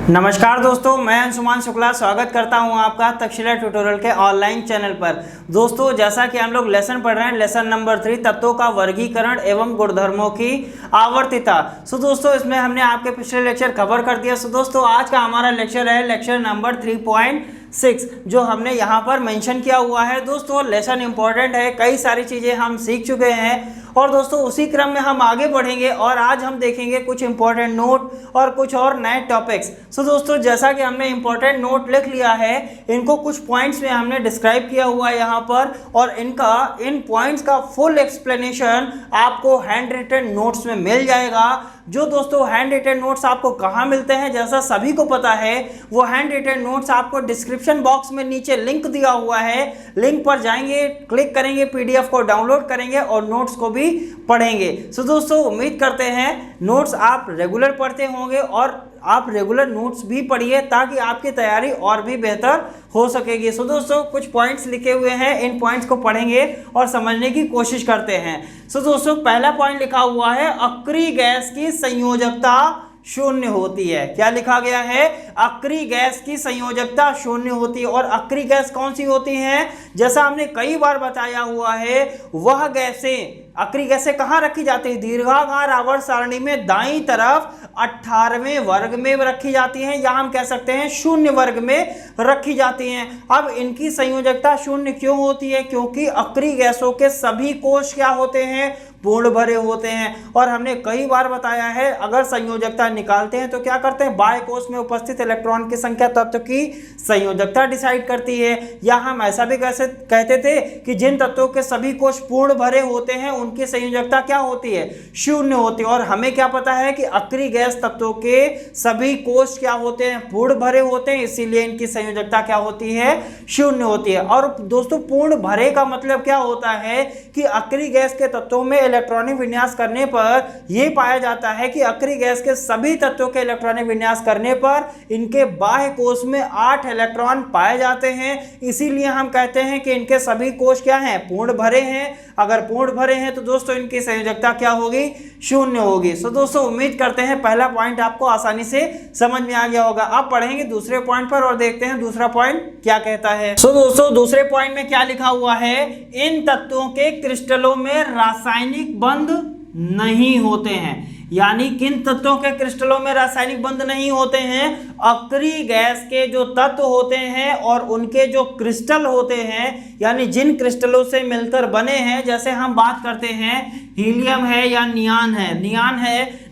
नमस्कार दोस्तों, मैं अंशुमान शुक्ला स्वागत करता हूं आपका तक्षशिला ट्यूटोरियल के ऑनलाइन चैनल पर। दोस्तों, जैसा कि हम लोग लेसन पढ़ रहे हैं, लेसन नंबर 3 तत्वों का वर्गीकरण एवं गुणधर्मों की आवर्तिता। दोस्तों, इसमें हमने आपके पिछले लेक्चर कवर कर दिया। दोस्तों, आज का हमारा लेक्चर है लेक्चर नंबर 3.6 जो हमने यहाँ पर मेंशन किया हुआ है। दोस्तों, लेसन इंपॉर्टेंट है, कई सारी चीज़ें हम सीख चुके हैं और दोस्तों उसी क्रम में हम आगे बढ़ेंगे और आज हम देखेंगे कुछ इंपॉर्टेंट नोट और कुछ और नए टॉपिक्स। दोस्तों, जैसा कि हमने इंपॉर्टेंट नोट लिख लिया है, इनको कुछ पॉइंट्स में हमने डिस्क्राइब किया हुआ है यहाँ पर और इन पॉइंट्स का फुल एक्सप्लेनेशन आपको हैंड रिटन नोट्स में मिल जाएगा। जो दोस्तों हैंड रिटन नोट्स आपको कहाँ मिलते हैं, जैसा सभी को पता है, वो हैंड रिटन नोट्स आपको डिस्क्रिप्शन बॉक्स में नीचे लिंक दिया हुआ है। लिंक पर जाएंगे, क्लिक करेंगे, पीडीएफ को डाउनलोड करेंगे और नोट्स को भी पढ़ेंगे। दोस्तों, उम्मीद करते हैं नोट्स आप रेगुलर पढ़ते होंगे और आप रेगुलर नोट्स भी पढ़िए ताकि आपकी तैयारी और भी बेहतर हो सकेगी। दोस्तों, कुछ पॉइंट्स लिखे हुए हैं, इन पॉइंट्स को पढ़ेंगे और समझने की कोशिश करते हैं। दोस्तों, पहला पॉइंट लिखा हुआ है अक्रिय गैस की संयोजकता शून्य होती है। क्या लिखा गया है? अक्रिय गैस की संयोजकता शून्य होती है। और अक्रिय गैस कौन सी होती है? जैसा हमने कई बार बताया हुआ है, वह गैसें, अक्रिय गैसें कहाँ रखी जाती है? दीर्घाकार आवर्त सारणी में दाईं तरफ 18वें वर्ग में रखी जाती हैं, या हम कह सकते हैं शून्य वर्ग में रखी जाती हैं। अब इनकी संयोजकता शून्य क्यों होती है? क्योंकि अक्रिय गैसों के सभी कोश क्या होते हैं? पूर्ण भरे होते हैं। और हमने कई बार बताया है, अगर संयोजकता निकालते हैं तो क्या करते हैं? बाह्य कोश में उपस्थित इलेक्ट्रॉन की संख्या तत्व की संयोजकता डिसाइड करती है। या हम ऐसा भी कहते थे कि जिन तत्वों के सभी कोश पूर्ण भरे होते हैं उनकी संयोजकता क्या होती है? शून्य होती है। और हमें क्या पता है कि अक्रिय गैस तत्वों के सभी कोश क्या होते हैं? पूर्ण भरे होते हैं, इसीलिए इनकी संयोजकता क्या होती है? शून्य होती है। और दोस्तों, पूर्ण भरे का मतलब क्या होता है कि अक्रिय गैस के तत्वों में इलेक्ट्रॉनिक विन्यास करने पर यह पाया जाता है कि अक्रिय गैस के सभी तत्वों के इलेक्ट्रॉनिक विन्यास करने पर इनके बाह्य कोश में 8 इलेक्ट्रॉन पाए जाते हैं। इसीलिए हम कहते हैं कि इनके सभी कोश क्या हैं? पूर्ण भरे हैं। अगर पूर्ण भरे हैं तो दोस्तों इनकी संयोजकता क्या होगी? शून्य होगी। दोस्तों, उम्मीद करते हैं पहला पॉइंट आपको आसानी से समझ में आ गया होगा। अब पढ़ेंगे दूसरे पॉइंट पर और देखते हैं दूसरा पॉइंट क्या कहता है। दोस्तों, दूसरे पॉइंट में क्या लिखा हुआ है? इन तत्वों के क्रिस्टलों में रासायनिक बंध नहीं होते हैं। यानी किन तत्वों के क्रिस्टलों में रासायनिक बंध नहीं होते हैं? अक्रिय गैस के जो तत्व होते हैं और उनके जो क्रिस्टल होते हैं, यानी जिन क्रिस्टलों से मिलकर बने हैं, जैसे हम बात करते हैं हीलियम है या नियान है।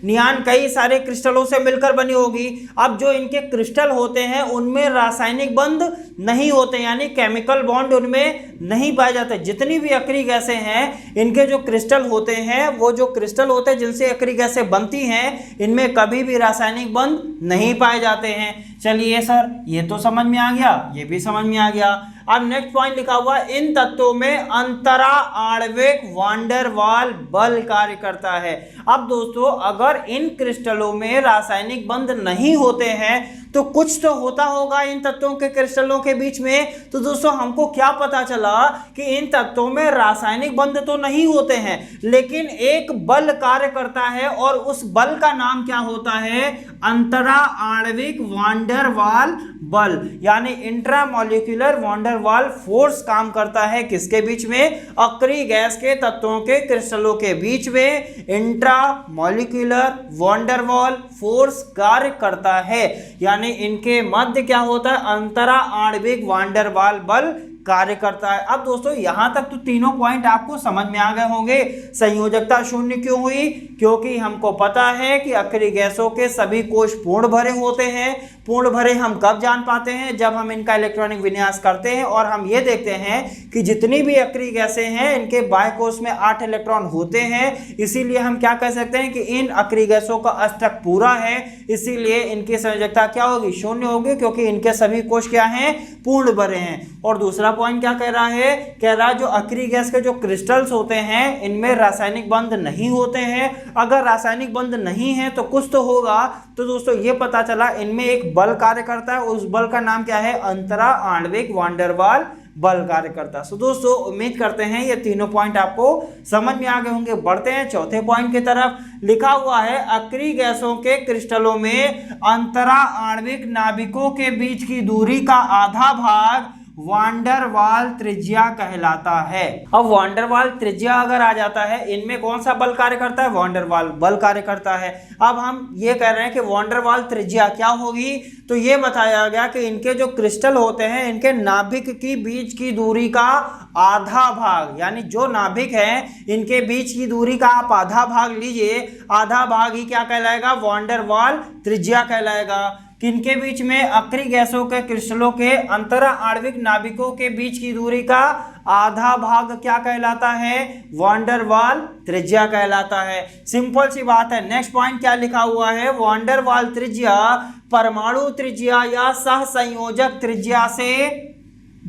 नियान कई सारे क्रिस्टलों से मिलकर बनी होगी। अब जो इनके क्रिस्टल होते हैं उनमें रासायनिक बंध नहीं होते, यानी केमिकल बॉन्ड उनमें नहीं पाए जाते। जितनी भी अक्रिय गैसें हैं, इनके जो क्रिस्टल होते हैं, वो जो क्रिस्टल होते हैं जिनसे अक्रिय गैसें बनती हैं, इनमें कभी भी रासायनिक बंध नहीं पाए जाते हैं। चलिए सर, ये तो समझ में आ गया, ये भी समझ में आ गया। अब नेक्स्ट पॉइंट लिखा हुआ है इन तत्वों में अंतरा आणविक वान डेर वाल बल कार्य करता है। अब दोस्तों, अगर इन क्रिस्टलों में रासायनिक बंध नहीं होते हैं तो कुछ तो होता होगा इन तत्वों के क्रिस्टलों के बीच में। तो दोस्तों, हमको क्या पता चला कि इन तत्वों में रासायनिक बंध तो नहीं होते हैं, लेकिन एक बल कार्य करता है और उस बल का नाम क्या होता है? अंतरा आणविक वान डेर वाल बल, यानी इंट्रामॉलिक्यूलर वान डेर वाल फोर्स काम करता है। किसके बीच में? अक्रिय गैस के तत्वों के क्रिस्टलों के बीच में इंट्रामॉलिक्यूलर वान डेर वाल फोर्स कार्य करता है। यानी इनके मध्य क्या होता है? अंतरा आणविक वान डेर वाल बल कार्य करता है। अब दोस्तों, यहां तक तो तीनों पॉइंट आपको समझ में आ गए होंगे। संयोजकता शून्य क्यों हुई? क्योंकि हमको पता है कि अक्रिय गैसों के सभी कोश पूर्ण भरे होते हैं। पूर्ण भरे हम कब जान पाते हैं? जब हम इनका इलेक्ट्रॉनिक विन्यास करते हैं और हम ये देखते हैं कि जितनी भी अक्रिय गैसें हैं, इनके बाह्य कोश में 8 इलेक्ट्रॉन होते हैं। इसीलिए हम क्या कह सकते हैं कि इन अक्रिय गैसों का अष्टक पूरा है, इसीलिए इनकी संयोजकता क्या होगी? शून्य होगी, क्योंकि इनके सभी कोश क्या हैं? पूर्ण भरे हैं। और दूसरा पॉइंट क्या कह रहा है? कह रहा है जो अक्रिय गैस के जो क्रिस्टल्स होते हैं, इनमें रासायनिक बंध नहीं होते हैं। अगर रासायनिक बंध नहीं है तो कुछ तो होगा। तो दोस्तों, ये पता चला इनमें एक बल कार्य करता है, उस बल का नाम क्या है? अंतरा आणविक वान डेर वाल बल कार्य करता है। सो दोस्तों उम्मीद करते हैं ये तीनों पॉइंट आपको समझ में आ गए होंगे। बढ़ते हैं चौथे पॉइंट की तरफ। लिखा हुआ है अक्रिय गैसों के क्रिस्टलों में अंतरा आणविक नाभिकों के बीच की दूरी का आधा भाग वांडर वाल त्रिज्या कहलाता है। अब वांडर वाल त्रिज्या अगर आ जाता है, इनमें कौन सा बल कार्य करता है? वांडर वाल बल कार्य करता है। अब हम ये कह रहे हैं कि वांडर वाल त्रिज्या क्या होगी, तो ये बताया गया कि इनके जो क्रिस्टल होते हैं इनके नाभिक की बीच की दूरी का आधा भाग, यानी जो नाभिक है इनके बीच की दूरी का आप आधा भाग लीजिए, आधा भाग ही क्या कहलाएगा? वांडर वाल त्रिज्या कहलाएगा। किनके बीच में? अक्रिय गैसों के क्रिस्टलों के अंतरा आणविक नाभिकों के बीच की दूरी का आधा भाग क्या कहलाता है? वांडर वाल त्रिज्या कहलाता है। सिंपल सी बात है। नेक्स्ट पॉइंट क्या लिखा हुआ है? वांडर वाल त्रिज्या परमाणु त्रिज्या या सहसंयोजक त्रिज्या से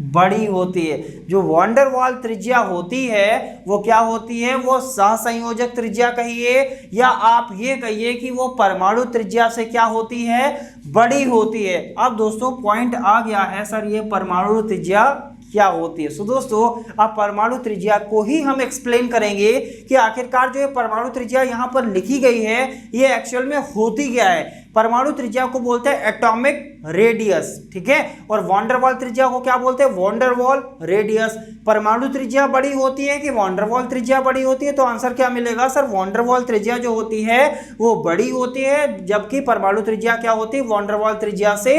बड़ी होती है। जो वांडर वाल त्रिज्या होती है वो क्या होती है? वो सहसंयोजक त्रिज्या कहिए या आप ये कहिए कि वो परमाणु त्रिज्या से क्या होती है? बड़ी होती है। अब दोस्तों पॉइंट आ गया है सर ये परमाणु त्रिज्या क्या होती है। सो दोस्तों अब परमाणु त्रिज्या को ही हम एक्सप्लेन करेंगे कि आखिरकार जो ये परमाणु त्रिज्या यहाँ पर लिखी गई है ये एक्चुअल में होती क्या है। परमाणु त्रिज्या को बोलते हैं एटॉमिक रेडियस, ठीक है, और वांडर वाल त्रिज्या को क्या बोलते हैं? वांडर वाल रेडियस। परमाणु त्रिज्या बड़ी होती है कि वांडर वाल त्रिज्या बड़ी होती है? तो आंसर क्या मिलेगा सर? वांडर वाल त्रिज्या जो होती है वो बड़ी होती है, जबकि परमाणु त्रिज्या क्या होती है? वांडर वाल त्रिज्या से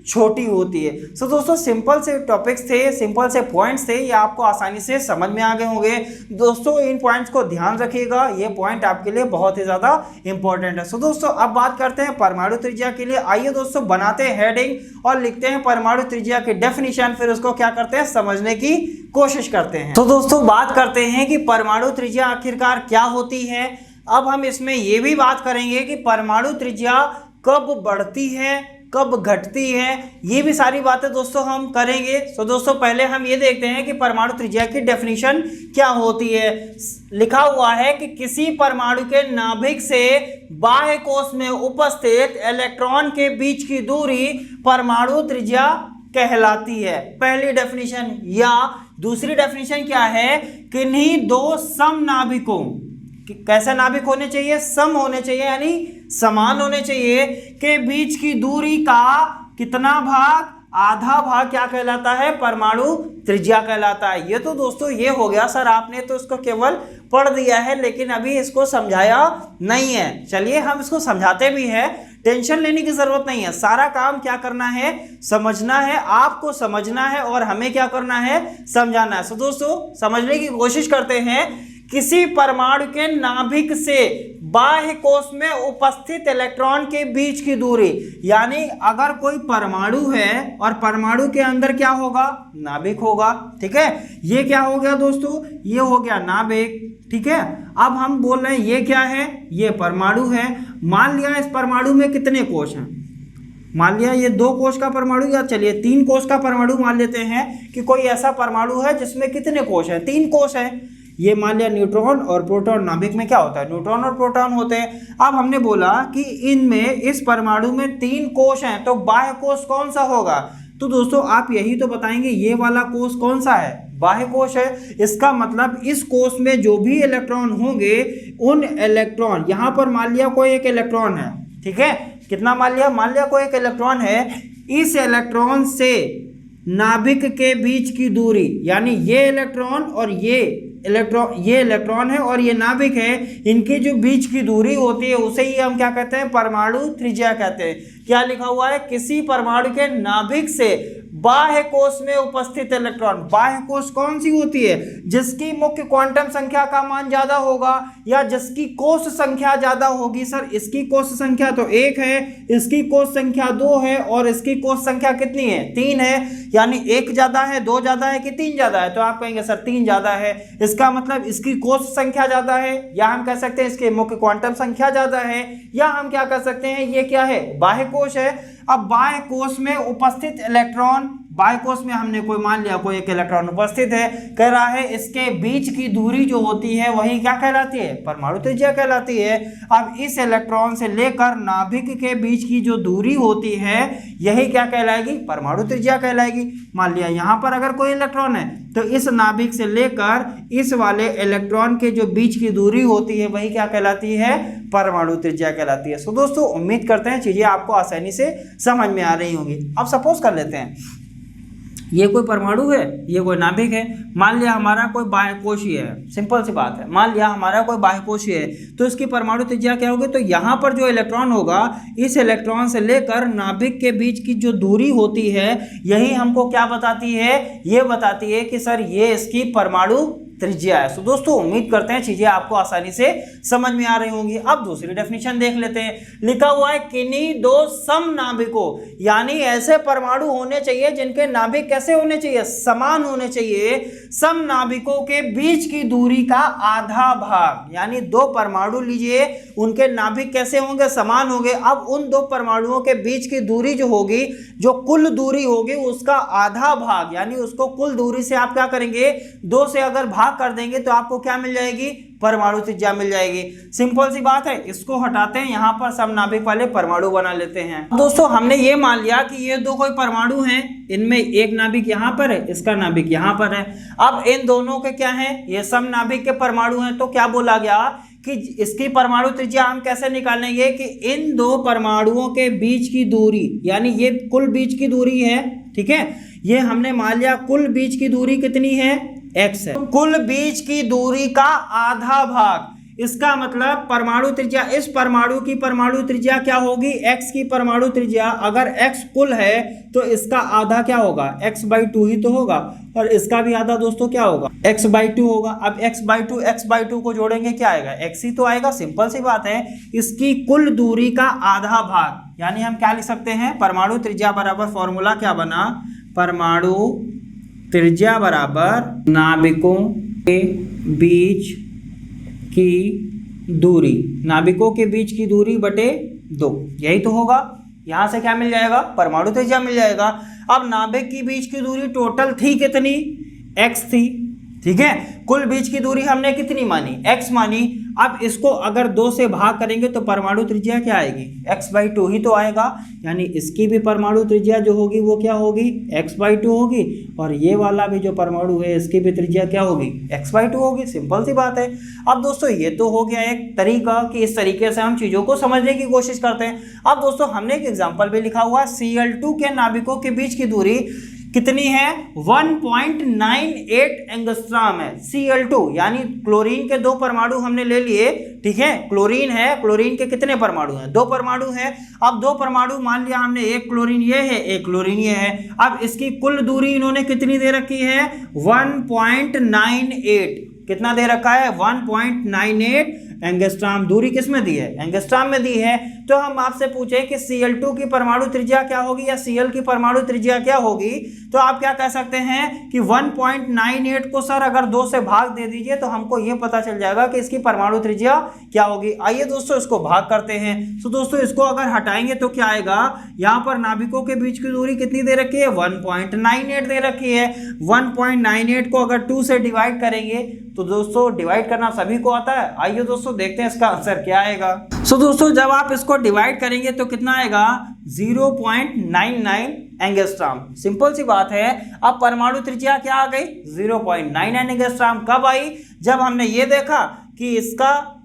छोटी होती है। सो दोस्तों सिंपल से टॉपिक्स थे, सिंपल से पॉइंट्स थे, ये आपको आसानी से समझ में आ गए होंगे। दोस्तों इन पॉइंट्स को ध्यान रखिएगा, ये पॉइंट आपके लिए बहुत ही ज्यादा इंपॉर्टेंट है। सो दोस्तों अब बात करते हैं परमाणु त्रिज्या के लिए। आइए दोस्तों बनाते हैं हेडिंग और लिखते हैं परमाणु त्रिज्या की डेफिनेशन, फिर उसको क्या करते हैं? समझने की कोशिश करते हैं। तो दोस्तों बात करते हैं कि परमाणु त्रिज्या आखिरकार क्या होती है। अब हम इसमें यह भी बात करेंगे कि परमाणु त्रिज्या कब बढ़ती है, कब घटती है, ये भी सारी बातें दोस्तों हम करेंगे। तो दोस्तों पहले हम ये देखते हैं कि परमाणु त्रिज्या की डेफिनेशन क्या होती है। लिखा हुआ है कि किसी परमाणु के नाभिक से बाह्य कोश में उपस्थित इलेक्ट्रॉन के बीच की दूरी परमाणु त्रिज्या कहलाती है। पहली डेफिनेशन। या दूसरी डेफिनेशन क्या है? किन्हीं दो समनाभिकों, कैसे नाभिक होने चाहिए? सम होने चाहिए, यानी समान होने चाहिए, के बीच की दूरी का कितना भाग? आधा भाग क्या कहलाता है? परमाणु त्रिज्या कहलाता है। ये तो दोस्तों ये हो गया सर, आपने तो इसको केवल पढ़ दिया है लेकिन अभी इसको समझाया नहीं है। चलिए हम इसको समझाते भी हैं, टेंशन लेने की जरूरत नहीं है। सारा काम क्या करना है? समझना है, आपको समझना है और हमें क्या करना है? समझाना है। सो दोस्तों समझने की कोशिश करते हैं। किसी परमाणु के नाभिक से बाह्य कोश में उपस्थित इलेक्ट्रॉन के बीच की दूरी, यानी अगर कोई परमाणु है और परमाणु के अंदर क्या होगा? नाभिक होगा, ठीक है। ये क्या हो गया दोस्तों? ये हो गया नाभिक, ठीक है। अब हम बोल रहे हैं ये क्या है? ये परमाणु है। मान लिया इस परमाणु में कितने कोश हैं? मान लिया ये 2 कोश का परमाणु, या चलिए 3 कोश का परमाणु मान लेते हैं कि कोई ऐसा परमाणु है जिसमें कितने कोश हैं? 3 कोश हैं। ये मान लिया न्यूट्रॉन और प्रोटॉन। नाभिक में क्या होता है? न्यूट्रॉन और प्रोटॉन होते हैं। अब हमने बोला कि इनमें इस परमाणु में 3 कोश हैं, तो बाह्य कोश कौन सा होगा? तो दोस्तों आप यही तो बताएंगे, ये वाला कोश कौन सा है? बाह्य कोश है। इसका मतलब इस कोश में जो भी इलेक्ट्रॉन होंगे उन इलेक्ट्रॉन, यहाँ पर मान लिया कोई एक इलेक्ट्रॉन है, ठीक है। कितना मान लिया? मान लिया कोई एक इलेक्ट्रॉन है। इस इलेक्ट्रॉन से नाभिक के बीच की दूरी, यानी ये इलेक्ट्रॉन और ये इलेक्ट्रॉन है और ये नाभिक है, इनके जो बीच की दूरी होती है उसे ही हम क्या कहते हैं? परमाणु त्रिज्या कहते हैं। क्या लिखा हुआ है? किसी परमाणु के नाभिक से बाह्य कोश में उपस्थित इलेक्ट्रॉन। बाह्य कोश कौन सी होती है? जिसकी मुख्य क्वांटम संख्या का मान ज्यादा होगा या जिसकी कोश संख्या ज्यादा होगी। सर इसकी कोश संख्या तो 1 है, इसकी कोश संख्या 2 है और इसकी कोश संख्या कितनी है? 3 है। यानी 1 ज्यादा है, 2 ज्यादा है कि 3 ज्यादा है? तो आप कहेंगे सर 3 ज्यादा है। इसका मतलब इसकी कोश संख्या ज्यादा है, या हम कह सकते हैं इसके मुख्य क्वांटम संख्या ज्यादा है, या हम क्या कह सकते हैं ये क्या है? बाह्य कोश है। अब बाह्य कोश में उपस्थित इलेक्ट्रॉन, बाह्य कोश में हमने कोई मान लिया कोई एक इलेक्ट्रॉन उपस्थित है, कह रहा है इसके बीच की दूरी जो होती है वही क्या कहलाती है, परमाणु त्रिज्या कहलाती है। अब इस इलेक्ट्रॉन से लेकर नाभिक के बीच की जो दूरी होती है यही क्या कहलाएगी, परमाणु त्रिज्या कहलाएगी। मान लिया यहाँ पर अगर कोई इलेक्ट्रॉन है तो इस नाभिक से लेकर इस वाले इलेक्ट्रॉन के जो बीच की दूरी होती है वही क्या कहलाती है, परमाणु त्रिज्या कहलाती है। सो दोस्तों उम्मीद करते हैं चीजें आपको आसानी से समझ में आ रही होंगी। अब सपोज कर लेते हैं ये कोई परमाणु है, ये कोई नाभिक है, मान लिया हमारा कोई बाह्यकोशीय है, सिंपल सी बात है, मान लिया हमारा कोई बाह्यकोशीय है तो इसकी परमाणु त्रिज्या क्या होगी, तो यहाँ पर जो इलेक्ट्रॉन होगा इस इलेक्ट्रॉन से लेकर नाभिक के बीच की जो दूरी होती है यही हमको क्या बताती है, ये बताती है कि सर ये इसकी परमाणु त्रिज्या है। तो दोस्तों उम्मीद करते हैं चीजें आपको आसानी से समझ में आ रही होंगी। अब दूसरी डेफिनेशन देख लेते हैं, लिखा हुआ है किन्हीं दो समनाभिकों, यानी ऐसे परमाणु होने चाहिए जिनके नाभिक कैसे होने चाहिए, समान होने चाहिए। समनाभिकों के बीच की दूरी का आधा भाग, यानी दो परमाणु लीजिए उनके नाभिक कैसे होंगे, समान होंगे। अब उन दो परमाणुओं के बीच की दूरी जो होगी, जो कुल दूरी होगी उसका आधा भाग, यानी उसको कुल दूरी से आप क्या करेंगे, दो से अगर भाग कर देंगे तो आपको क्या मिल जाएगी, परमाणु त्रिज्या मिल जाएगी। सिंपल सी बात है, इसको हटाते हैं, यहां पर समनाभिक वाले परमाणु बना लेते हैं। दोस्तों हमने ये मान लिया कि ये दो कोई परमाणु हैं, इनमें एक नाभिक यहां पर है, इसका नाभिक यहां पर है। अब इन दोनों के क्या है, ये समनाभिक के परमाणु हैं, तो क्या बोला गया कि इसकी परमाणु त्रिज्या हम कैसे निकालेंगे कि इन दो परमाणुओं के बीच की दूरी, यानी ये कुल बीच की दूरी है, ठीक है, ये हमने मान लिया कुल बीच की दूरी कितनी है, x है, कुल बीच की दूरी का आधा भाग, इसका मतलब परमाणु त्रिज्या, इस परमाणु की परमाणु त्रिज्या क्या होगी, x की परमाणु त्रिज्या, अगर x कुल है तो इसका आधा क्या होगा, x/2 ही तो होगा, और इसका भी आधा दोस्तों क्या होगा, x/2 होगा। अब x/2 को जोड़ेंगे क्या आएगा, x ही तो आएगा, सिंपल सी बात है। इसकी कुल दूरी का आधा भाग, यानी हम क्या लिख सकते हैं, परमाणु त्रिज्या बराबर फॉर्मूला क्या बना, परमाणु त्रिज्या बराबर नाभिकों के बीच की दूरी, नाभिकों के बीच की दूरी बटे 2, यही तो होगा। यहां से क्या मिल जाएगा, परमाणु त्रिज्या मिल जाएगा। अब नाभिक की बीच की दूरी टोटल थी कितनी, x थी, ठीक है, कुल बीच की दूरी हमने कितनी मानी, x मानी। अब इसको अगर 2 से भाग करेंगे तो परमाणु त्रिज्या क्या आएगी, x/2 ही तो आएगा, यानी इसकी भी परमाणु त्रिज्या जो होगी वो क्या होगी, x/2 होगी, और ये वाला भी जो परमाणु है इसकी भी त्रिज्या क्या होगी, x/2 होगी, सिंपल सी बात है। अब दोस्तों ये तो हो गया एक तरीका कि इस तरीके से हम चीज़ों को समझने की कोशिश करते हैं। अब दोस्तों हमने एक एग्जाम्पल भी लिखा हुआ है, Cl2 के नाभिकों के बीच की दूरी कितनी है, 1.98 एंगस्ट्रॉम है। Cl2 यानी क्लोरीन के दो परमाणु हमने ले लिए, ठीक है, क्लोरीन है, क्लोरीन के कितने परमाणु हैं, 2 परमाणु हैं। अब 2 परमाणु मान लिया हमने, एक क्लोरीन ये है, एक क्लोरीन ये है। अब इसकी कुल दूरी इन्होंने कितनी दे रखी है, 1.98, कितना दे रखा है, 1.98 एंगस्ट्रॉम। दूरी किस में दी है, एंगस्ट्रॉम में दी है। तो हम आपसे पूछें कि Cl2 की परमाणु त्रिज्या क्या होगी या Cl की परमाणु त्रिज्या क्या होगी, तो आप क्या कह सकते हैं कि 1.98 को सर अगर 2 से भाग दे दीजिए तो हमको ये पता चल जाएगा कि इसकी परमाणु त्रिज्या क्या होगी। आइए दोस्तों इसको भाग करते हैं। तो दोस्तों इसको अगर हटाएंगे तो क्या आएगा, यहाँ पर नाभिकों के बीच की दूरी कितनी दे रखी है, 1.98 दे रखी है। 1.98 को अगर 2 से डिवाइड करेंगे तो दोस्तों डिवाइड करना सभी को आता है। आइए दोस्तों देखते हैं इसका आंसर क्या आएगा। सो दोस्तों जब आप इसको डिवाइड करेंगे तो कितना आएगा, 0.99 एंगस्ट्रॉम। सिंपल सी बात है। अब परमाणु त्रिज्या क्या आ गई, 0.99 एंगस्ट्रॉम। कब आई, जब हमने ये देखा कि इसका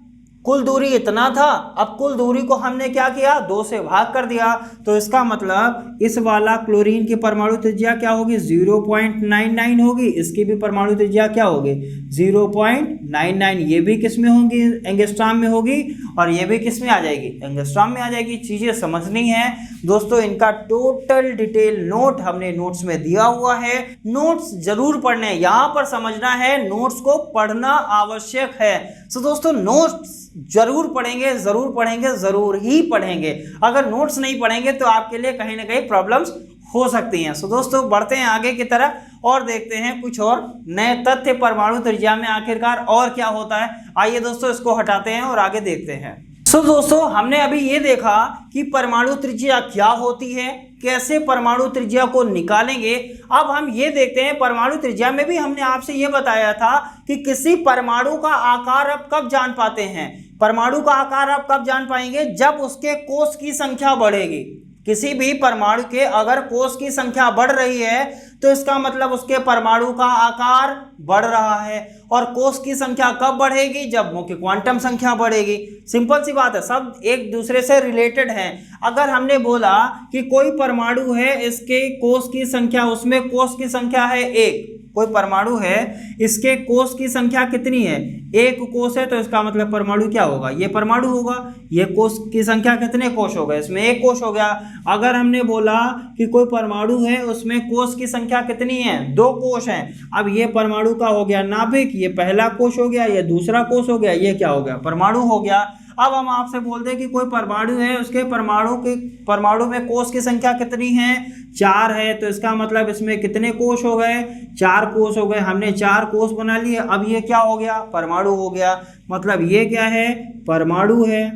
कुल दूरी इतना था, अब कुल दूरी को हमने क्या किया, 2 से भाग कर दिया। तो इसका मतलब इस वाला क्लोरीन की परमाणु त्रिज्या क्या होगी, 0.99 होगी। इसकी भी परमाणु त्रिज्या क्या होगी, 0.99। ये भी किस में होगी, एंगस्ट्रॉम में होगी, और ये भी किस में आ जाएगी, एंगस्ट्रॉम में आ जाएगी। चीज़ें समझनी है दोस्तों, इनका टोटल डिटेल नोट हमने नोट्स में दिया हुआ है। नोट्स जरूर पढ़ने, यहाँ पर समझना है, नोट्स को पढ़ना आवश्यक है। तो दोस्तों नोट्स जरूर पढ़ेंगे, जरूर पढ़ेंगे, जरूर ही पढ़ेंगे। अगर नोट्स नहीं पढ़ेंगे तो आपके लिए कहीं ना कहीं प्रॉब्लम्स हो सकती हैं। सो दोस्तों बढ़ते हैं आगे की तरफ और देखते हैं कुछ और नए तथ्य परमाणु त्रिज्या में आखिरकार और क्या होता है। आइए दोस्तों इसको हटाते हैं और आगे देखते हैं। सो दोस्तों हमने अभी ये देखा कि परमाणु त्रिज्या क्या होती है, कैसे परमाणु त्रिज्या को निकालेंगे। अब हम ये देखते हैं परमाणु त्रिज्या में भी हमने आपसे ये बताया था कि किसी परमाणु का आकार आप कब जान पाते हैं। परमाणु का आकार आप कब जान पाएंगे, जब उसके कोष की संख्या बढ़ेगी। किसी भी परमाणु के अगर कोष की संख्या बढ़ रही है तो इसका मतलब उसके परमाणु का आकार बढ़ रहा है। और कोष की संख्या कब बढ़ेगी, जब मुख्य क्वांटम संख्या बढ़ेगी। सिंपल सी बात है, सब एक दूसरे से रिलेटेड हैं। अगर हमने बोला कि कोई परमाणु है, इसके कोष की संख्या, उसमें कोष की संख्या है 1, कोई परमाणु है, इसके कोष की संख्या कितनी है, 1 कोष है, तो इसका मतलब परमाणु क्या होगा, ये परमाणु होगा। ये कोष की संख्या कितने कोष हो गए, इसमें 1 कोष हो गया। अगर हमने बोला कि कोई परमाणु है, उसमें कोष की संख्या कितनी है, 2 कोष हैं, अब ये परमाणु का हो गया नाभिक, ये पहला कोष हो गया, ये दूसरा कोष हो गया, ये क्या हो गया, परमाणु हो गया। अब हम आपसे बोलते हैं कि कोई परमाणु है, उसके परमाणु में कोष की संख्या कितनी है, 4 है, तो इसका मतलब इसमें कितने कोष हो गए, 4 कोष हो गए। हमने 4 कोष बना लिए, अब ये क्या हो गया, परमाणु हो गया। मतलब ये क्या है, परमाणु है,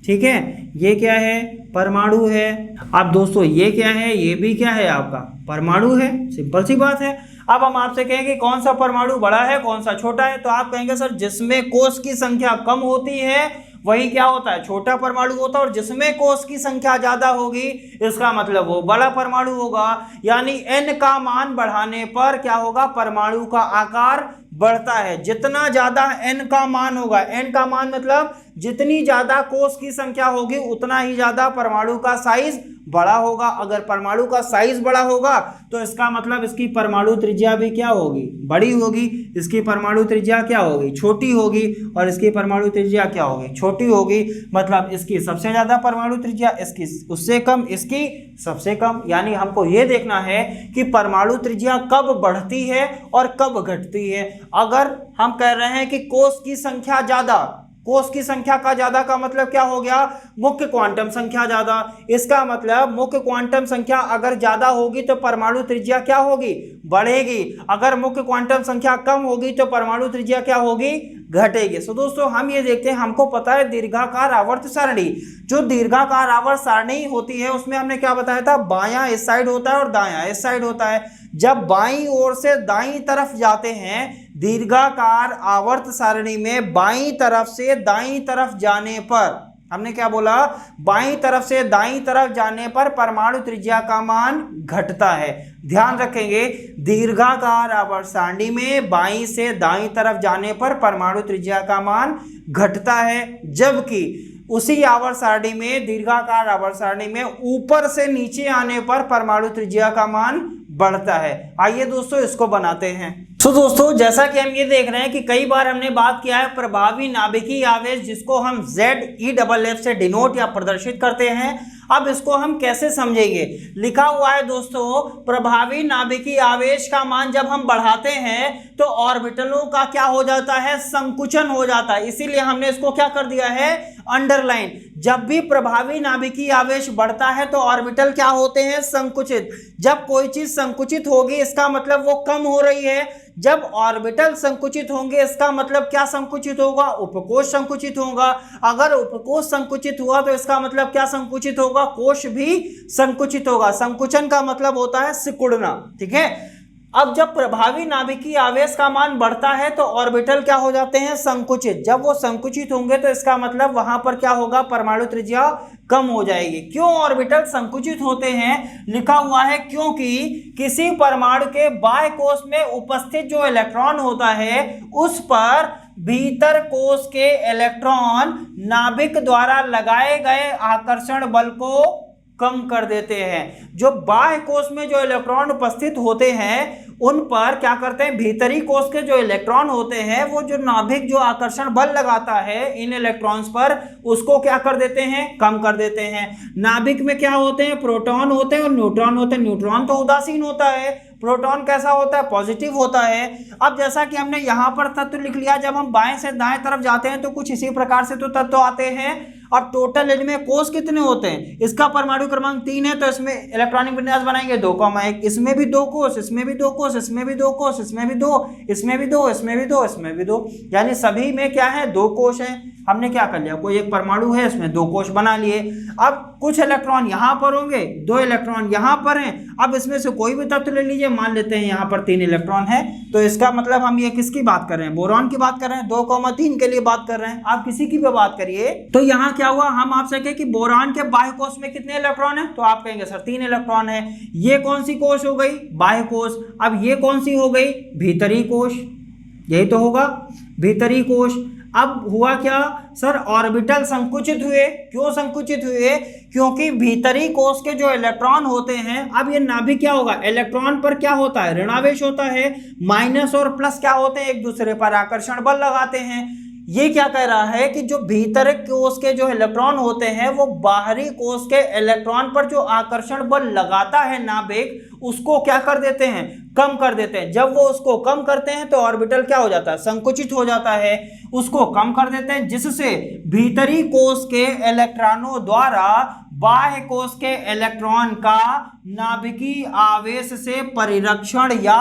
ठीक है, ये क्या है, परमाणु है। अब दोस्तों ये क्या है, ये भी क्या है, आपका परमाणु है। सिंपल सी बात है। अब हम आपसे कहेंगे कौन सा परमाणु बड़ा है, कौन सा छोटा है, तो आप कहेंगे सर जिसमें कोष की संख्या कम होती है वही क्या होता है, छोटा परमाणु होता है, और जिसमें कोष की संख्या ज्यादा होगी इसका मतलब वो बड़ा परमाणु होगा। यानी n का मान बढ़ाने पर क्या होगा, परमाणु का आकार बढ़ता है। जितना ज्यादा n का मान होगा, n का मान मतलब जितनी ज्यादा कोष की संख्या होगी उतना ही ज्यादा परमाणु का साइज बड़ा होगा। अगर परमाणु का साइज बड़ा होगा तो इसका मतलब इसकी परमाणु त्रिज्या भी क्या होगी, बड़ी होगी। इसकी परमाणु त्रिज्या क्या होगी, छोटी होगी, और इसकी परमाणु त्रिज्या क्या होगी, छोटी होगी। मतलब इसकी सबसे ज्यादा परमाणु त्रिज्या, इसकी उससे कम, इसकी सबसे कम। यानी हमको ये देखना है कि परमाणु त्रिज्या कब बढ़ती है और कब घटती है। अगर हम कह रहे हैं कि कोष की संख्या ज्यादा, कोष की संख्या का ज्यादा का मतलब क्या हो गया, मुख्य क्वांटम संख्या ज्यादा। इसका मतलब मुख्य क्वांटम संख्या अगर ज्यादा होगी तो परमाणु त्रिज्या क्या होगी, बढ़ेगी। अगर मुख्य क्वांटम संख्या कम होगी तो परमाणु त्रिज्या क्या होगी, घटेगी। सो दोस्तों हम ये देखते हैं, हमको पता है दीर्घाकार आवर्त सारणी, जो दीर्घाकार आवर्त सारणी होती है उसमें हमने क्या बताया था, बायां इस साइड होता है और दायां इस साइड होता है। जब बाईं ओर से दाईं तरफ जाते हैं दीर्घाकार आवर्त सारणी में, बाईं तरफ से दाईं तरफ जाने पर, हमने क्या बोला, बाईं तरफ से दाईं तरफ जाने पर परमाणु त्रिज्या का मान घटता है। ध्यान रखेंगे, दीर्घाकार आवर्त सारणी में बाईं से दाईं तरफ जाने पर परमाणु त्रिज्या का मान घटता है, जबकि उसी आवर्त सारणी में, दीर्घाकार आवर्त सारणी में ऊपर से नीचे आने पर परमाणु त्रिज्या का मान बढ़ता है। आइए दोस्तों इसको बनाते हैं। तो दोस्तों जैसा कि हम ये देख रहे हैं कि कई बार हमने बात किया है प्रभावी नाभिकीय आवेश, जिसको हम ZeFF से डिनोट या प्रदर्शित करते हैं। अब इसको हम कैसे समझेंगे, लिखा हुआ है दोस्तों, प्रभावी नाभिकीय आवेश का मान जब हम बढ़ाते हैं तो ऑर्बिटलों का क्या हो जाता है, संकुचन हो जाता है। इसीलिए हमने इसको क्या कर दिया है, अंडरलाइन। जब भी प्रभावी नाभिकीय आवेश बढ़ता है तो ऑर्बिटल क्या होते हैं, संकुचित। जब कोई चीज संकुचित होगी इसका मतलब वो कम हो रही है। जब ऑर्बिटल संकुचित होंगे इसका मतलब क्या संकुचित होगा, उपकोष संकुचित होगा। अगर उपकोष संकुचित हुआ तो इसका मतलब क्या संकुचित होगा, कोष भी संकुचित होगा। संकुचन का मतलब होता है सिकुड़ना, ठीक है। अब जब प्रभावी नाभिकीय आवेश का मान बढ़ता है तो ऑर्बिटल क्या हो जाते हैं, संकुचित। जब वो संकुचित होंगे तो इसका मतलब वहां पर क्या होगा, परमाणु त्रिज्या कम हो जाएगी। क्यों ऑर्बिटल संकुचित होते हैं, लिखा हुआ है क्योंकि किसी परमाणु के बाह्य कोष में उपस्थित जो इलेक्ट्रॉन होता है उस पर भीतर कोष के इलेक्ट्रॉन नाभिक द्वारा लगाए गए आकर्षण बल को कम कर देते हैं। जो बाह्य कोष में जो इलेक्ट्रॉन उपस्थित होते हैं उन पर क्या करते हैं, भीतरी कोष के जो इलेक्ट्रॉन होते हैं वो जो नाभिक जो आकर्षण बल लगाता है इन इलेक्ट्रॉन्स पर, उसको क्या कर देते हैं, कम कर देते हैं। नाभिक में क्या होते हैं, प्रोटॉन होते हैं और न्यूट्रॉन होते हैं। न्यूट्रॉन तो उदासीन होता है, प्रोटॉन कैसा होता है, पॉजिटिव होता है। अब जैसा कि हमने यहाँ पर तत्व लिख लिया, जब हम बाएं से दाएं तरफ जाते हैं तो कुछ इसी प्रकार से तो तत्व आते हैं। अब टोटल इनमें कोष कितने होते हैं, इसका परमाणु क्रमांक 3 है तो इसमें इलेक्ट्रॉनिक विन्यास बनाएंगे 2,1, इसमें भी 2 कोष, इसमें भी 2 कोष, इसमें भी 2 कोष, इसमें भी 2, इसमें भी 2, इसमें भी 2, इसमें भी 2, यानी सभी में क्या है, 2 कोष हैं। हमने क्या कर लिया, कोई एक परमाणु है इसमें 2 कोष बना लिए। अब कुछ इलेक्ट्रॉन यहाँ पर होंगे, 2 इलेक्ट्रॉन यहाँ पर हैं। अब इसमें से कोई भी तत्व ले लीजिए, मान लेते हैं यहाँ पर 3 इलेक्ट्रॉन है, तो इसका मतलब हम ये किसकी बात कर रहे हैं, बोरॉन की बात कर रहे हैं, 2,3 के लिए बात कर रहे हैं। आप किसी की भी बात करिए तो यहाँ क्या हुआ, हम आपसे कहें कि बोरॉन के बाह्य कोष में कितने इलेक्ट्रॉन है, तो आप कहेंगे सर 3 इलेक्ट्रॉन है। ये कौन सी कोष हो गई, बाह्य कोष। अब ये कौन सी हो गई, भीतरी कोष, यही तो होगा भीतरी कोष। अब हुआ क्या सर, ऑर्बिटल संकुचित हुए। क्यों संकुचित हुए, क्योंकि भीतरी कोष के जो इलेक्ट्रॉन होते हैं, अब ये नाभिक क्या होगा, इलेक्ट्रॉन पर क्या होता है, ऋणावेश होता है, माइनस और प्लस क्या होते हैं, एक दूसरे पर आकर्षण बल लगाते हैं। ये क्या कह रहा है कि जो भीतर कोष के जो इलेक्ट्रॉन होते हैं वो बाहरी कोष के इलेक्ट्रॉन पर जो आकर्षण बल लगाता है नाभिक, उसको क्या कर देते हैं, कम कर देते हैं। जब वो उसको कम करते हैं तो ऑर्बिटल क्या हो जाता है, संकुचित हो जाता है, उसको कम कर देते हैं, जिससे भीतरी कोष के इलेक्ट्रॉनों द्वारा बाह्य कोष के इलेक्ट्रॉन का नाभिकीय आवेश से परिरक्षण या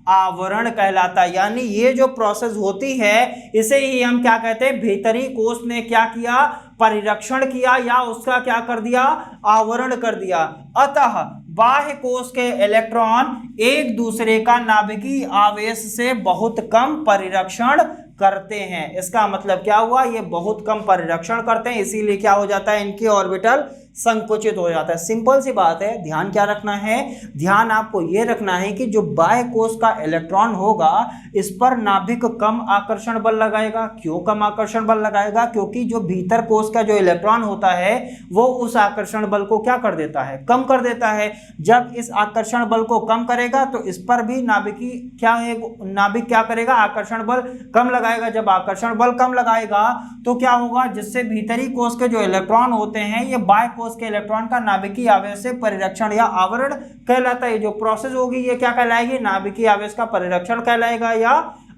आवरण कहलाता है। यानी ये जो प्रोसेस होती है इसे ही हम क्या कहते हैं, भीतरी कोष ने क्या किया, परिरक्षण किया या उसका क्या कर दिया, आवरण कर दिया। अतः बाह्य कोष के इलेक्ट्रॉन एक दूसरे का नाभिकीय आवेश से बहुत कम परिरक्षण करते हैं। इसका मतलब क्या हुआ, ये बहुत कम परिरक्षण करते हैं, इसीलिए क्या हो जाता है, इनके ऑर्बिटल संकुचित हो जाता है। सिंपल सी बात है। ध्यान क्या रखना है, ध्यान आपको ये रखना है कि जो बाह्य कोष का इलेक्ट्रॉन होगा इस पर नाभिक कम आकर्षण बल लगाएगा। क्यों कम आकर्षण बल लगाएगा, क्योंकि जो भीतर कोष का जो इलेक्ट्रॉन होता है वो उस आकर्षण बल को क्या कर देता है, कम कर देता है। जब इस आकर्षण बल को कम करेगा तो इस पर भी नाभिकी क्या है, नाभिक क्या करेगा, आकर्षण बल कम लगाएगा। जब आकर्षण बल कम लगाएगा तो क्या होगा, जिससे भीतरी कोष के जो इलेक्ट्रॉन होते हैं ये बाह्य कोष के इलेक्ट्रॉन का नाभिकीय आवेश से परिरक्षण या आवरण कहलाता है। जो प्रोसेस होगी ये क्या कहलाएगी, नाभिकीय आवेश का परिरक्षण कहलाएगा या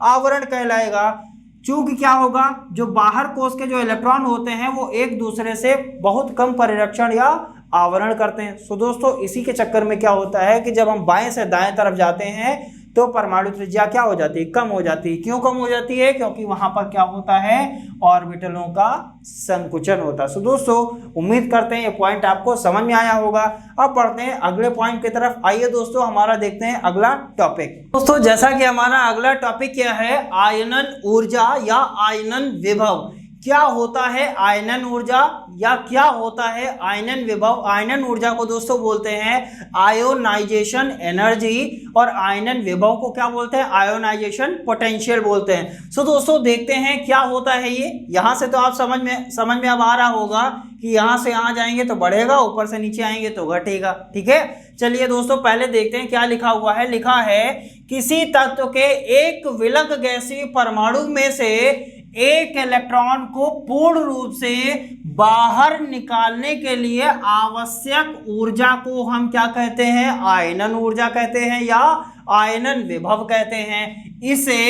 आवरण कहलाएगा। चूंकि क्या होगा, जो बाहर कोष के जो इलेक्ट्रॉन होते हैं वो एक दूसरे से बहुत कम परिरक्षण या आवरण करते हैं। सो दोस्तों इसी के चक्कर में क्या होता है कि जब हम बाएं से दाएं तरफ जाते हैं तो परमाणु त्रिज्या क्या हो जाती है, कम हो जाती है। क्यों कम हो जाती है, क्योंकि वहां पर क्या होता है, ऑर्बिटलों का संकुचन होता है। सो दोस्तों उम्मीद करते हैं ये पॉइंट आपको समझ में आया होगा। अब पढ़ते हैं अगले पॉइंट की तरफ। आइए दोस्तों हमारा देखते हैं अगला टॉपिक। दोस्तों जैसा कि हमारा अगला टॉपिक क्या है, आयनन ऊर्जा या आयनन विभव। क्या होता है आयनन ऊर्जा या क्या होता है आयनन विभव। आयनन ऊर्जा को दोस्तों बोलते हैं आयोनाइजेशन एनर्जी और आयनन विभव को क्या बोलते हैं, आयोनाइजेशन पोटेंशियल बोलते हैं। सो दोस्तों देखते हैं क्या होता है ये। यहाँ से तो आप समझ में अब आ रहा होगा कि यहाँ से यहाँ जाएंगे तो बढ़ेगा, ऊपर से नीचे आएंगे तो घटेगा। ठीक है, चलिए दोस्तों पहले देखते हैं क्या लिखा हुआ है। लिखा है किसी तत्व के एक विलग गैसीय परमाणु में से एक इलेक्ट्रॉन को पूर्ण रूप से बाहर निकालने के लिए आवश्यक ऊर्जा को हम क्या कहते हैं, आयनन ऊर्जा कहते हैं या आयनन विभव कहते हैं। इसे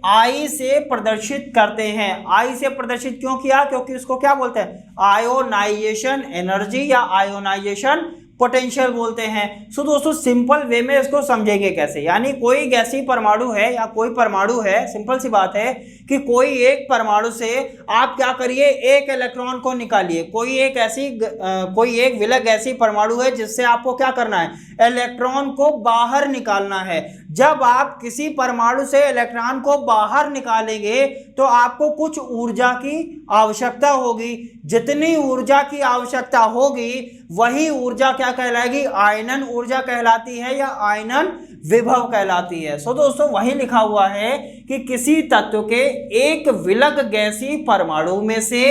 आई से प्रदर्शित करते हैं। आई से प्रदर्शित क्यों किया, क्योंकि उसको क्या बोलते हैं, आयोनाइजेशन एनर्जी या आयोनाइजेशन पोटेंशियल बोलते हैं। सो दोस्तों सिंपल वे में इसको समझेंगे कैसे। यानी कोई गैसीय परमाणु है या कोई परमाणु है, सिंपल सी बात है कि कोई एक परमाणु से आप क्या करिए, एक इलेक्ट्रॉन को निकालिए। कोई एक विलग गैसीय परमाणु है जिससे आपको क्या करना है, इलेक्ट्रॉन को बाहर निकालना है। जब आप किसी परमाणु से इलेक्ट्रॉन को बाहर निकालेंगे तो आपको कुछ ऊर्जा की आवश्यकता होगी। जितनी ऊर्जा की आवश्यकता होगी वही ऊर्जा क्या कहलाएगी, आयनन ऊर्जा कहलाती है या आयनन विभव कहलाती है। सो दोस्तों वही लिखा हुआ है कि किसी तत्व के एक विलग गैसीय परमाणु में से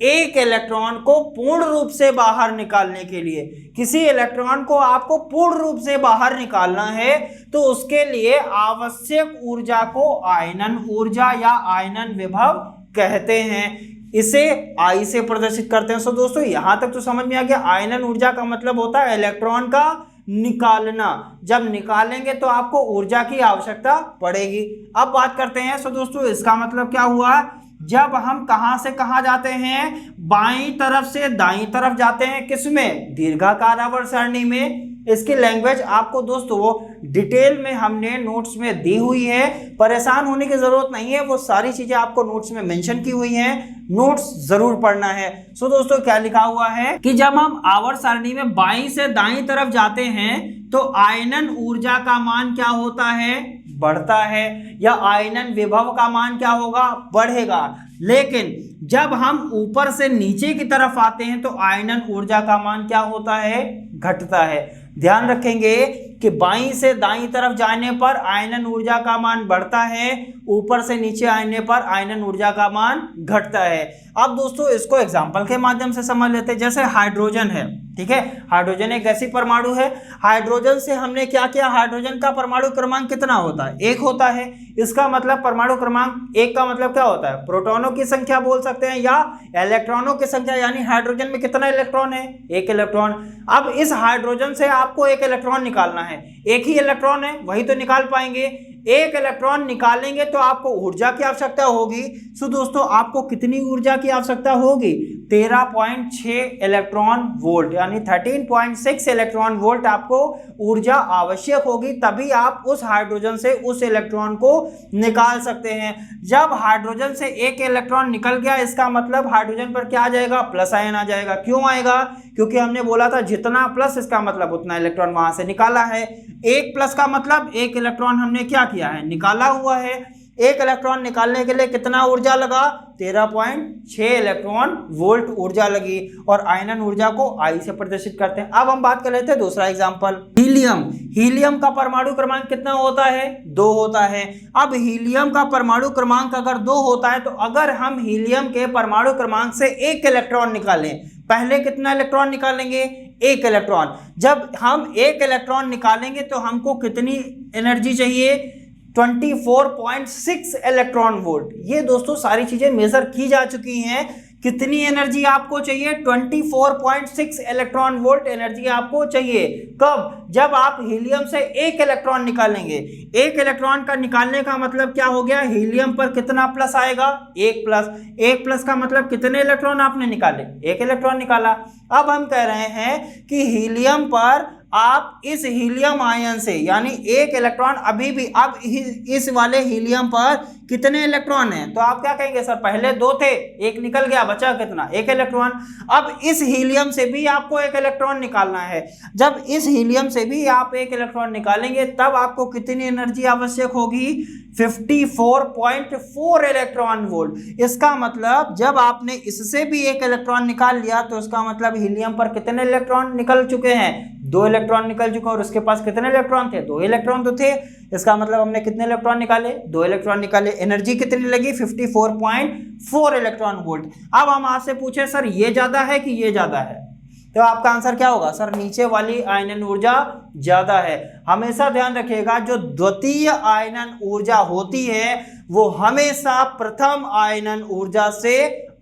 एक इलेक्ट्रॉन को पूर्ण रूप से बाहर निकालने के लिए, किसी इलेक्ट्रॉन को आपको पूर्ण रूप से बाहर निकालना है तो उसके लिए आवश्यक ऊर्जा को आयनन ऊर्जा या आयनन विभव कहते हैं। इसे आई से प्रदर्शित करते हैं। सो दोस्तों यहां तक तो समझ में आ गया। आयनन ऊर्जा का मतलब होता है इलेक्ट्रॉन का निकालना। जब निकालेंगे तो आपको ऊर्जा की आवश्यकता पड़ेगी। अब बात करते हैं। सो दोस्तों इसका मतलब क्या हुआ, जब हम कहां से कहां जाते हैं, बाईं तरफ से दाईं तरफ जाते हैं, किसमें, दीर्घाकार आवर्त सारणी में। इसकी लैंग्वेज आपको दोस्तों वो डिटेल में हमने नोट्स में दी हुई है, परेशान होने की जरूरत नहीं है, वो सारी चीजें आपको नोट्स में मेंशन की हुई हैं, नोट्स जरूर पढ़ना है। सो दोस्तों क्या लिखा हुआ है कि जब हम आवर्त सारणी में बाईं से दाईं तरफ जाते हैं तो आयनन ऊर्जा का मान क्या होता है, बढ़ता है, या आयनन विभव का मान क्या होगा, बढ़ेगा। लेकिन जब हम ऊपर से नीचे की तरफ आते हैं तो आयनन ऊर्जा का मान क्या होता है, घटता है। ध्यान रखेंगे कि बाईं से दाईं तरफ जाने पर आयनन ऊर्जा का मान बढ़ता है, ऊपर से नीचे आने पर आयनन ऊर्जा का मान घटता है। अब दोस्तों इसको एग्जांपल के माध्यम से समझ लेते हैं। जैसे हाइड्रोजन है, ठीक है, हाइड्रोजन एक गैसीय परमाणु है। हाइड्रोजन से हमने क्या किया, हाइड्रोजन का परमाणु क्रमांक कितना होता है, 1 होता है। इसका मतलब परमाणु क्रमांक 1 का मतलब क्या होता है, प्रोटॉनों की संख्या बोल सकते हैं या इलेक्ट्रॉनों की संख्या, यानी हाइड्रोजन में कितना इलेक्ट्रॉन है, 1 इलेक्ट्रॉन। अब इस हाइड्रोजन से आपको 1 इलेक्ट्रॉन निकालना है, 1 ही इलेक्ट्रॉन है, वही तो निकाल पाएंगे। 1 इलेक्ट्रॉन निकालेंगे तो आपको ऊर्जा की आवश्यकता होगी। सो दोस्तों आपको कितनी ऊर्जा की आवश्यकता होगी, 13.6 इलेक्ट्रॉन वोल्ट, यानी 13.6 इलेक्ट्रॉन वोल्ट आपको ऊर्जा आवश्यक होगी, तभी आप उस हाइड्रोजन से उस इलेक्ट्रॉन को निकाल सकते हैं। जब हाइड्रोजन से 1 इलेक्ट्रॉन निकल गया, इसका मतलब हाइड्रोजन पर क्या आ जाएगा, प्लस आयन आ जाएगा। क्यों आएगा, क्योंकि हमने बोला था जितना प्लस इसका मतलब उतना इलेक्ट्रॉन वहां से निकाला है। 1 प्लस का मतलब 1 इलेक्ट्रॉन हमने क्या किया है, निकाला हुआ है। 1 इलेक्ट्रॉन निकालने के लिए कितना ऊर्जा लगा, 13.6 इलेक्ट्रॉन वोल्ट ऊर्जा लगी, और आयनन ऊर्जा को आई से प्रदर्शित करते हैं। अब हम बात कर लेते हैं दूसरा एग्जांपल, हीलियम। हीलियम का परमाणु क्रमांक कितना होता है, 2 होता है। अब हीलियम का परमाणु क्रमांक अगर 2 होता है तो अगर हम हीलियम के परमाणु क्रमांक से 1 इलेक्ट्रॉन निकालें, पहले कितना इलेक्ट्रॉन निकालेंगे, 1 इलेक्ट्रॉन। जब हम 1 इलेक्ट्रॉन निकालेंगे तो हमको कितनी एनर्जी चाहिए, 24.6 इलेक्ट्रॉन वोल्ट। ये दोस्तों सारी चीजें मेजर की जा चुकी हैं। कितनी एनर्जी आपको चाहिए, 24.6 इलेक्ट्रॉन वोल्ट एनर्जी आपको चाहिए। कब, जब आप हीलियम से 1 इलेक्ट्रॉन निकालेंगे। 1 इलेक्ट्रॉन का निकालने का मतलब क्या हो गया, हीलियम पर कितना प्लस आएगा, 1 प्लस। 1 प्लस का मतलब कितने इलेक्ट्रॉन आपने निकाले, 1 इलेक्ट्रॉन निकाला। अब हम कह रहे हैं कि हीलियम पर आप इस हीलियम आयन से, यानी 1 इलेक्ट्रॉन अभी भी, अब इस वाले हीलियम पर कितने इलेक्ट्रॉन हैं, तो आप क्या कहेंगे, सर पहले 2 थे, 1 निकल गया, बचा कितना, 1 इलेक्ट्रॉन। अब इस हीलियम से भी आपको 1 इलेक्ट्रॉन निकालना है। जब इस हीलियम से भी आप 1 इलेक्ट्रॉन निकालेंगे तब आपको कितनी एनर्जी आवश्यक होगी, 54.4 इलेक्ट्रॉन वोल्ट। इसका मतलब जब आपने इससे भी 1 इलेक्ट्रॉन निकाल लिया तो इसका मतलब हीलियम पर कितने इलेक्ट्रॉन निकल चुके हैं, 2 इलेक्ट्रॉन निकल चुके, और उसके पास कितने इलेक्ट्रॉन थे, 2 इलेक्ट्रॉन तो थे। इसका मतलब हमने कितने इलेक्ट्रॉन निकाले, 2 इलेक्ट्रॉन निकाले। एनर्जी कितनी लगी, 54.4 इलेक्ट्रॉन वोल्ट। अब हम आपसे पूछे सर ये ज्यादा है कि ये ज्यादा है, तो आपका आंसर क्या होगा, सर नीचे वाली आयनन ऊर्जा ज्यादा है। हमेशा ध्यान रखिएगा जो द्वितीय आयनन ऊर्जा होती है वो हमेशा प्रथम आयनन ऊर्जा से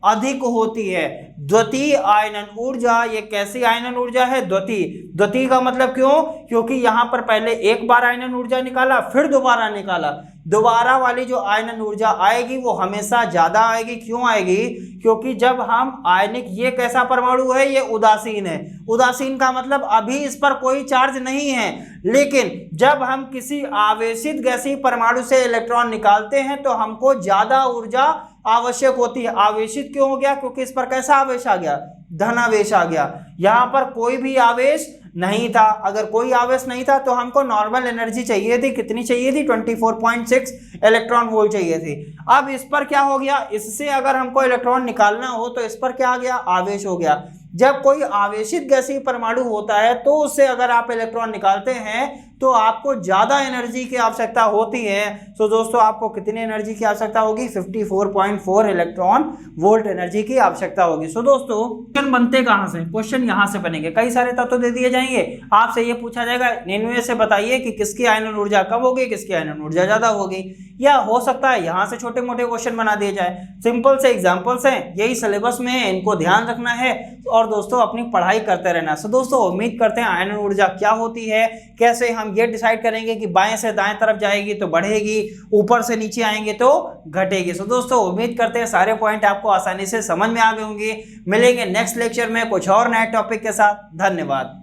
अधिक होती है। द्वितीय आयनन ऊर्जा, ये कैसी आयनन ऊर्जा है, द्वितीय। द्वितीय का मतलब क्यों, क्योंकि यहां पर पहले एक बार आयनन ऊर्जा निकाला, फिर दोबारा निकाला, दोबारा वाली जो आयनन ऊर्जा आएगी वो हमेशा ज्यादा आएगी। क्यों आएगी, क्योंकि जब हम आयनिक, ये कैसा परमाणु है, ये उदासीन है। उदासीन का मतलब अभी इस पर कोई चार्ज नहीं है, लेकिन जब हम किसी आवेशित गैसीय परमाणु से इलेक्ट्रॉन निकालते हैं तो हमको ज्यादा ऊर्जा आवश्यक होती है। आवेशित क्यों हो गया, क्योंकि इस पर कैसा आवेश आ गया, धनावेश आ गया। यहां पर कोई भी आवेश नहीं था। अगर कोई आवेश नहीं था तो हमको नॉर्मल एनर्जी चाहिए थी, कितनी चाहिए थी, 24.6 इलेक्ट्रॉन वोल्ट चाहिए थी। अब इस पर क्या हो गया, इससे अगर हमको इलेक्ट्रॉन निकालना हो तो इस पर क्या आ गया, आवेश हो गया। जब कोई आवेशित गैसीय परमाणु होता है तो उससे अगर आप इलेक्ट्रॉन निकालते हैं तो आपको ज़्यादा एनर्जी की आवश्यकता होती है। तो दोस्तों आपको कितनी एनर्जी की आवश्यकता होगी? 54.4 इलेक्ट्रॉन वोल्ट एनर्जी की आवश्यकता होगी। सो दोस्तों क्वेश्चन बनते कहाँ से? क्वेश्चन यहाँ से बनेंगे। कई सारे तत्व दे दिए जाएंगे, आपसे ये पूछा जाएगा निम्न से बताइए कि किसकी आयनन ऊर्जा कम होगी, किसकी आयनन ऊर्जा ज्यादा होगी, या हो सकता है यहाँ से छोटे मोटे क्वेश्चन बना दिए जाए। सिंपल से एग्जांपल्स हैं, यही सिलेबस में है, इनको ध्यान रखना है और दोस्तों अपनी पढ़ाई करते रहना। सो दोस्तों उम्मीद करते हैं आयनन ऊर्जा क्या होती है, कैसे हम ये डिसाइड करेंगे कि बाएं से दाएं तरफ जाएगी तो बढ़ेगी, ऊपर से नीचे आएंगे तो घटेगी। सो दोस्तों उम्मीद करते हैं सारे पॉइंट आपको आसानी से समझ में आ गए होंगे। मिलेंगे नेक्स्ट लेक्चर में कुछ और नए टॉपिक के साथ। धन्यवाद।